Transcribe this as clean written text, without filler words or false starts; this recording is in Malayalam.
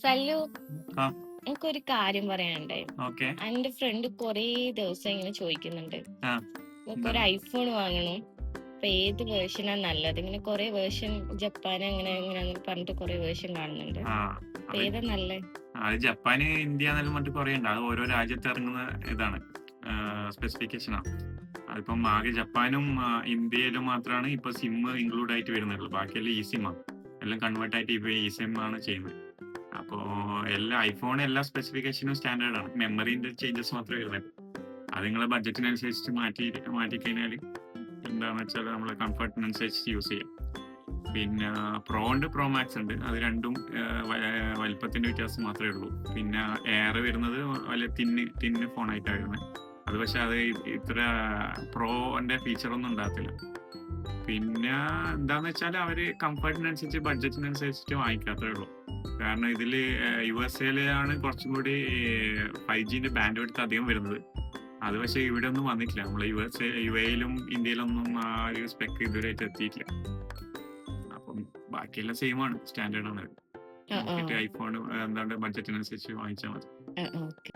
സല്ലു, ആ എനിക്കൊരു കാര്യം പറയാനുണ്ടായി. ഓക്കെ. എന്റെ ഫ്രണ്ട് കുറേ ദിവസം ഇങ്ങനെ ചോദിക്കുന്നുണ്ട്, ആ നമുക്കൊരു എന്താണ്? ഐഫോൺ വാങ്ങണം. അപ്പൊ ഏത് വേർഷനാ നല്ലത്? ഇങ്ങനെ കുറെ വേർഷൻ, ജപ്പാൻ അങ്ങനെ എങ്ങനെയാന്ന് പറഞ്ഞിട്ട് കുറെ വേർഷൻ കാണുന്നുണ്ട്. ആ അപ്പൊ അത് ഏതാ നല്ലത്? അത് ജപ്പാന്, ഇന്ത്യ എന്നെല്ലാം പറഞ്ഞിട്ട് കുറേ ഉണ്ട്. അത് ഓരോ രാജ്യത്ത് ഇറങ്ങുന്ന ഇതാണ്, സ്പെസിഫിക്കേഷനാണ്. അതിപ്പം ആകെ ജപ്പാനും ഇന്ത്യയിലും മാത്രമാണ് ഇപ്പൊ സിം ഇൻക്ലൂഡ് ആയിട്ട് വരുന്നുള്ളൂ. ബാക്കിയെല്ലാം ഇ സിമ്മാണ്. എല്ലാം കൺവേർട്ട് ആയിട്ട് ഇപ്പൊ ഇ സിം ആണ് ചെയ്യുന്നത്. അപ്പോൾ എല്ലാ ഐഫോൺ എല്ലാ സ്പെസിഫിക്കേഷനും സ്റ്റാൻഡേർഡ് ആണ്. മെമ്മറിന്റെ ചേഞ്ചസ് മാത്രമേ വരുന്നുള്ളൂ. അത് നിങ്ങളെ ബഡ്ജറ്റിനനുസരിച്ച് മാറ്റിക്കഴിഞ്ഞാൽ എന്താണെന്ന് വെച്ചാൽ നമ്മളെ കംഫർട്ടിനനുസരിച്ച് യൂസ് ചെയ്യാം. പിന്നെ പ്രോ ഉണ്ട്, പ്രോ മാക്സ് ഉണ്ട്. അത് രണ്ടും വലിപ്പത്തിന്റെ വ്യത്യാസം മാത്രമേ ഉള്ളൂ. പിന്നെ എയർ വരുന്നത് വലിയ തിന്ന് ഫോണായിട്ടാണ് വരുന്നത്. അത് പക്ഷെ അത് ഇത്ര പ്രോന്റെ ഫീച്ചറൊന്നും ഉണ്ടാകത്തില്ല. പിന്നെ എന്താന്ന് വെച്ചാൽ അവര് കംഫർട്ടിനനുസരിച്ച് ബഡ്ജറ്റിനനുസരിച്ചിട്ട് വാങ്ങിക്കാത്തേ ഉള്ളൂ. കാരണം ഇതില് USA കുറച്ചും കൂടി 5Gന്റെ ബാൻഡ് വിഡ്ത്ത് അധികം വരുന്നത്. അത് പക്ഷെ ഇവിടെ ഒന്നും വന്നിട്ടില്ല. നമ്മളെ UAയിലും ഇന്ത്യയിലൊന്നും ആ ഒരു സ്പെക്ക് ഇതുവരെയായിട്ട് എത്തിയിട്ടില്ല. അപ്പം ബാക്കിയെല്ലാം സെയിം ആണ്, സ്റ്റാൻഡേർഡ് ആണ്. ആ ആ നോക്കിയിട്ട് ഐഫോൺ എന്താണ്ട് ബഡ്ജറ്റിനനുസരിച്ച് വാങ്ങിച്ചാൽ മതി. ആ ഓക്കെ.